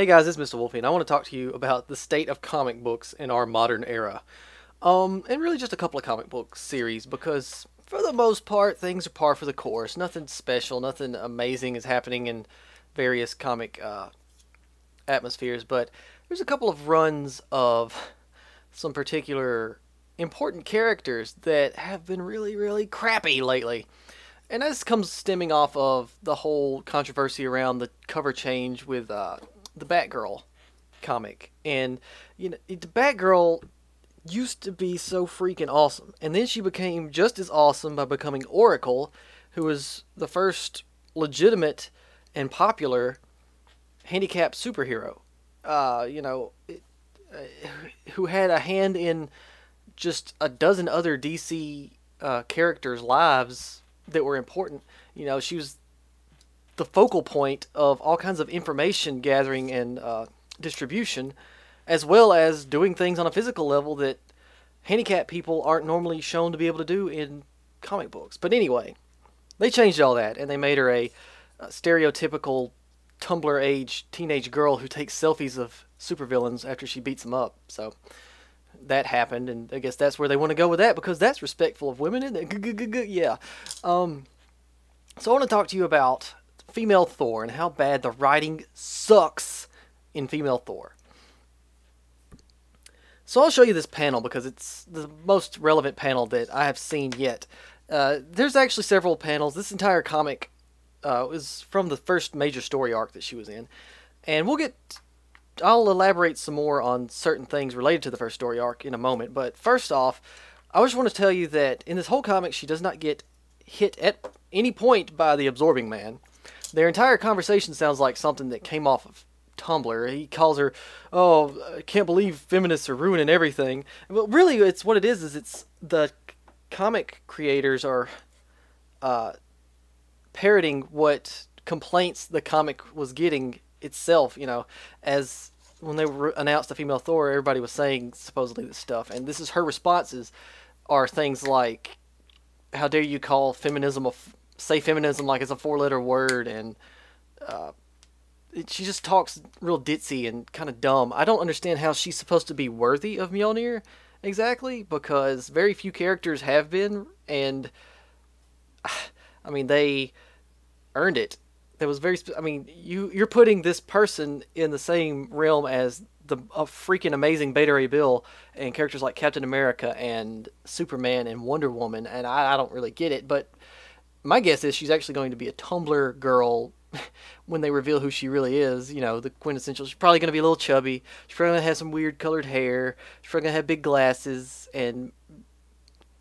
Hey guys, it's Mr. Wolfie, and I want to talk to you about the state of comic books in our modern era. And really just a couple of comic book series, because for the most part, things are par for the course. Nothing special, nothing amazing is happening in various comic atmospheres, but there's a couple of runs of some particular important characters that have been really, really crappy lately. And this comes stemming off of the whole controversy around the cover change with the Batgirl comic. And, the Batgirl used to be so freaking awesome. And then she became just as awesome by becoming Oracle, who was the first legitimate and popular handicapped superhero. Who had a hand in just a dozen other DC characters' lives that were important. She was the focal point of all kinds of information gathering and distribution, as well as doing things on a physical level that handicapped people aren't normally shown to be able to do in comic books. But anyway, they changed all that, and they made her a stereotypical Tumblr age teenage girl who takes selfies of supervillains after she beats them up. So that happened, and I guess that's where they want to go with that, because that's respectful of women, isn't it? Yeah. So I want to talk to you about female Thor and how bad the writing sucks in female Thor. So I'll show you this panel because it's the most relevant panel that I have seen yet. There's actually several panels. This entire comic is from the first major story arc that she was in. And I'll elaborate some more on certain things related to the first story arc in a moment. But first off, I just want to tell you that in this whole comic, she does not get hit at any point by the Absorbing Man. Their entire conversation sounds like something that came off of Tumblr. He calls her, "Oh, I can't believe feminists are ruining everything." But really, it's what it is it's the comic creators are parroting what complaints the comic was getting itself, as when they announced the female Thor, everybody was saying supposedly this stuff. And this is her responses are things like, "How dare you call feminism say feminism like it's a four-letter word," and she just talks real ditzy and kind of dumb. I don't understand how she's supposed to be worthy of Mjolnir exactly, because very few characters have been, and I mean, they earned it. That was you're putting this person in the same realm as a freaking amazing Beta Ray Bill and characters like Captain America and Superman and Wonder Woman, and I don't really get it, but my guess is she's actually going to be a Tumblr girl when they reveal who she really is. The quintessential. She's probably going to be a little chubby. She's probably going to have some weird colored hair. She's probably going to have big glasses and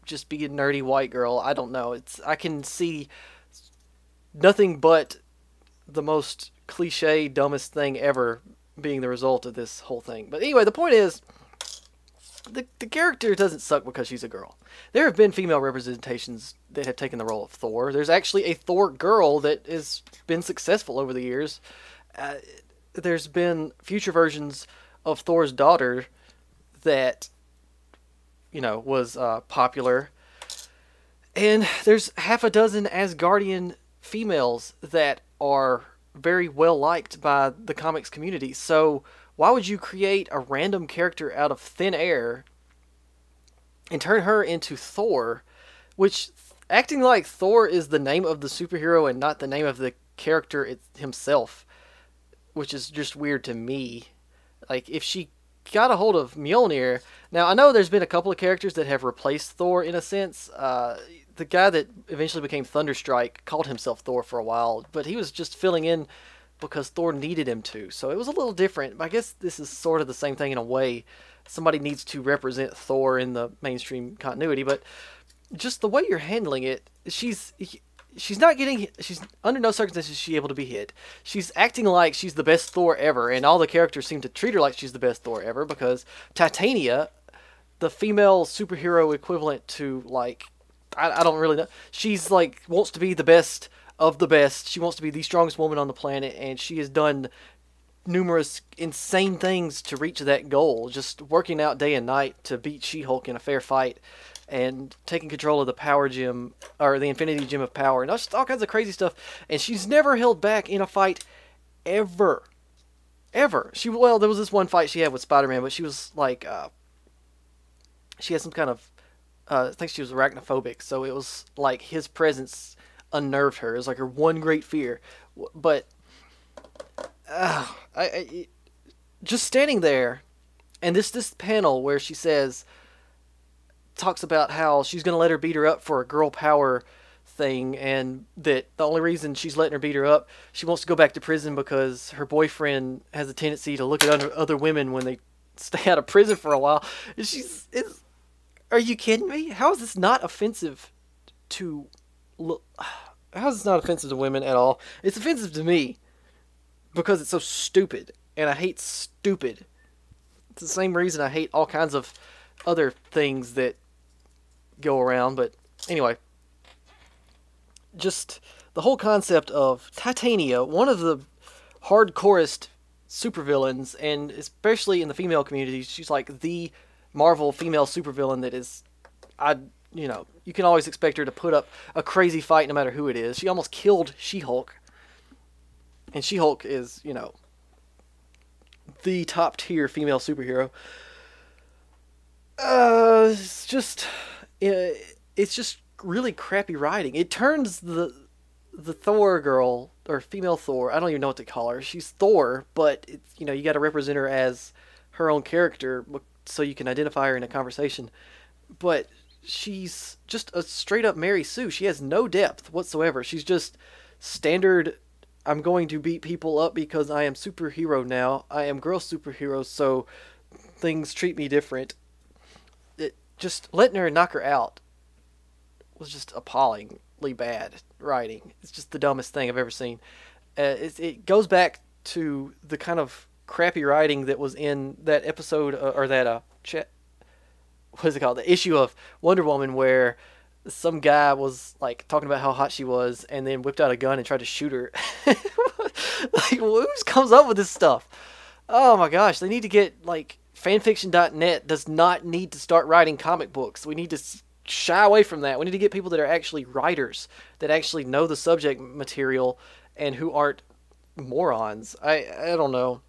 just be a nerdy white girl. I don't know. I can see nothing but the most cliche, dumbest thing ever being the result of this whole thing. But anyway, the point is, the character doesn't suck because she's a girl. There have been female representations that have taken the role of Thor. There's actually a Thor girl that has been successful over the years. There's been future versions of Thor's daughter that, was popular. And there's half a dozen Asgardian females that are very well liked by the comics community. So why would you create a random character out of thin air and turn her into Thor, which acting like Thor is the name of the superhero and not the name of the character himself, which is just weird to me. Like, if she got a hold of Mjolnir, now I know there's been a couple of characters that have replaced Thor in a sense. The guy that eventually became Thunderstrike called himself Thor for a while, but he was just filling in because Thor needed him to. So it was a little different. I guess this is sort of the same thing in a way. Somebody needs to represent Thor in the mainstream continuity, but just the way you're handling it, she's under no circumstances is she able to be hit. She's acting like she's the best Thor ever, and all the characters seem to treat her like she's the best Thor ever, because Titania, the female superhero equivalent to, like, I don't really know. She's like, wants to be the best of the best. She wants to be the strongest woman on the planet, and she has done numerous insane things to reach that goal. Just working out day and night to beat She-Hulk in a fair fight, and taking control of the power gem, or the Infinity Gem of Power, and just all kinds of crazy stuff. And she's never held back in a fight, ever. ever. Well, there was this one fight she had with Spider-Man, but she was like, she had some kind of, I think she was arachnophobic, so it was like his presence unnerved her. It was like her one great fear. But I just standing there, and this panel where she talks about how she's gonna let her beat her up for a girl power thing, and that the only reason she's letting her beat her up, she wants to go back to prison because her boyfriend has a tendency to look at other women when they stay out of prison for a while. And are you kidding me? How is this not offensive to look? How is this not offensive to women at all? It's offensive to me because it's so stupid, and I hate stupid. It's the same reason I hate all kinds of other things that go around. But anyway, just the whole concept of Titania, one of the hardcorest supervillains, and especially in the female community, she's like the Marvel female supervillain that is, you can always expect her to put up a crazy fight no matter who it is. She almost killed She-Hulk, and She-Hulk is, the top tier female superhero. It's just really crappy writing. It turns the Thor girl, or female Thor, I don't even know what to call her. She's Thor, but it's, you got to represent her as her own character so you can identify her in a conversation. But she's just a straight up Mary Sue. She has no depth whatsoever. She's just standard, I'm going to beat people up because I am superhero now. I am girl superhero, so things treat me different. Just letting her knock her out was just appallingly bad writing. It's just the dumbest thing I've ever seen. It goes back to the kind of crappy writing that was in that episode, or that what is it called? The issue of Wonder Woman where some guy was like talking about how hot she was, and then whipped out a gun and tried to shoot her. Like, who comes up with this stuff? Oh my gosh, they need to get like fanfiction.net does not need to start writing comic books. We need to shy away from that. We need to get people that are actually writers, that actually know the subject material, and who aren't morons. I don't know.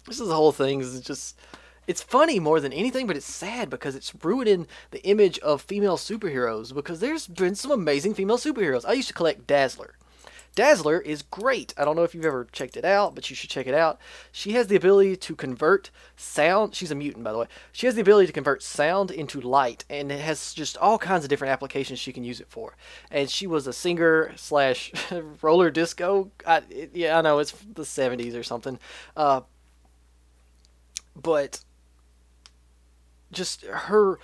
This is the whole thing. Is just, it's funny more than anything, but it's sad because it's ruining the image of female superheroes, because there's been some amazing female superheroes. I used to collect Dazzler. Dazzler is great. I don't know if you've ever checked it out, but you should check it out. She has the ability to convert sound. She's a mutant, by the way. She has the ability to convert sound into light, and it has just all kinds of different applications she can use it for. And she was a singer slash roller disco. I know it's the 70s or something. But just her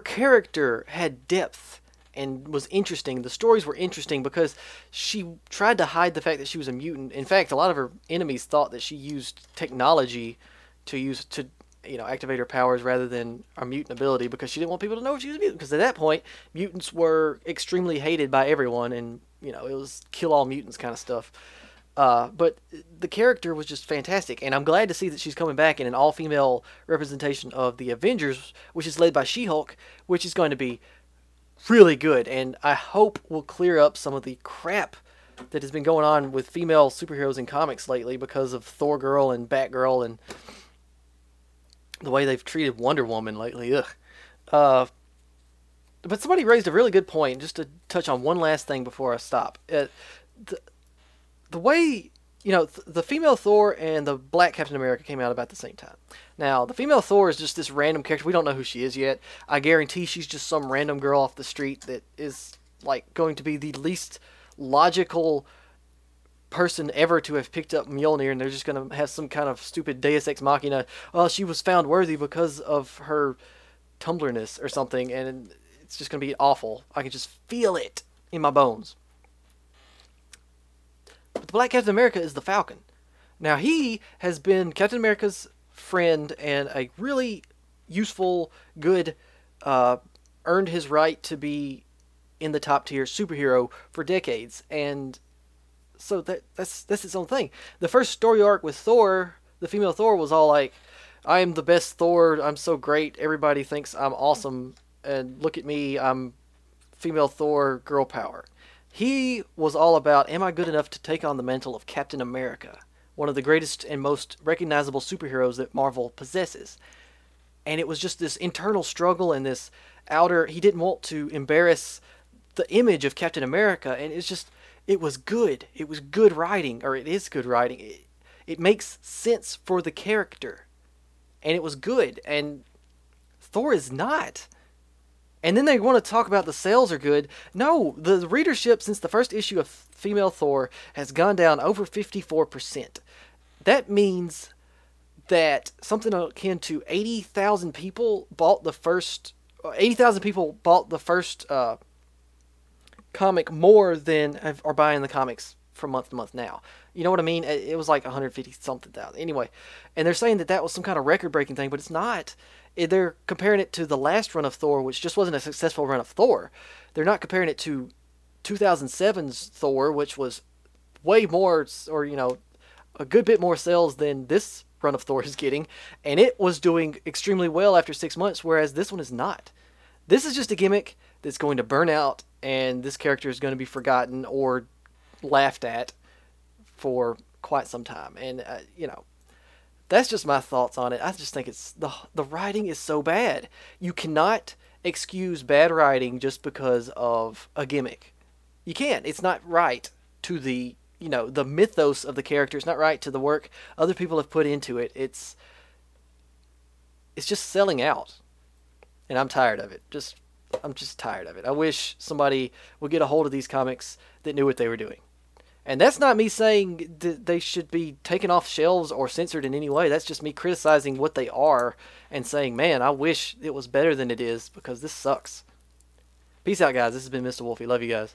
character had depth and was interesting. The stories were interesting because she tried to hide the fact that she was a mutant. In fact, a lot of her enemies thought that she used technology to activate her powers rather than a mutant ability, because she didn't want people to know she was a mutant. Because at that point, mutants were extremely hated by everyone, and it was kill all mutants kind of stuff. But the character was just fantastic, and I'm glad to see that she's coming back in an all-female representation of the Avengers, which is led by She-Hulk, which is going to be really good, and I hope will clear up some of the crap that has been going on with female superheroes in comics lately because of Thor Girl and Batgirl and the way they've treated Wonder Woman lately. Ugh. But somebody raised a really good point, just to touch on one last thing before I stop. The way, the female Thor and the black Captain America came out about the same time. Now, the female Thor is just this random character. We don't know who she is yet. I guarantee she's just some random girl off the street that is, like, going to be the least logical person ever to have picked up Mjolnir, and they're just going to have some kind of stupid Deus Ex Machina. Oh, she was found worthy because of her Tumblrness or something, and it's just going to be awful. I can just feel it in my bones. But the black Captain America is the Falcon. Now, he has been Captain America's friend and a really useful, good, earned his right to be in the top tier superhero for decades. And so that's its own thing. The first story arc with Thor, the female Thor, was all like, I am the best Thor, I'm so great, everybody thinks I'm awesome, and look at me, I'm female Thor, girl power. He was all about, am I good enough to take on the mantle of Captain America? one of the greatest and most recognizable superheroes that Marvel possesses. And it was just this internal struggle and this outer, he didn't want to embarrass the image of Captain America, and it was good. It was good writing, or it is good writing. It makes sense for the character, and it was good, and Thor is not. And then they want to talk about the sales are good. No, the readership since the first issue of Female Thor has gone down over 54%. That means that something akin to 80,000 people bought the first 80,000 people bought the first comic more than are buying the comics from month to month now. You know what I mean? It was like 150 something thousand. Anyway, and they're saying that that was some kind of record breaking thing, but it's not. They're comparing it to the last run of Thor, which just wasn't a successful run of Thor. They're not comparing it to 2007's Thor, which was way more, or a good bit more sales than this run of Thor is getting, and it was doing extremely well after 6 months, whereas this one is not. This is just a gimmick that's going to burn out, and this character is going to be forgotten or laughed at for quite some time. And that's just my thoughts on it. I just think it's the writing is so bad. You cannot excuse bad writing just because of a gimmick. You can't. It's not right to the the mythos of the character. It's not right to the work other people have put into it. It's just selling out, and I'm tired of it. I'm just tired of it. I wish somebody would get a hold of these comics that knew what they were doing. And that's not me saying that they should be taken off shelves or censored in any way. That's just me criticizing what they are and saying, man, I wish it was better than it is, because this sucks. Peace out, guys. This has been Mr. Wolfie. Love you guys.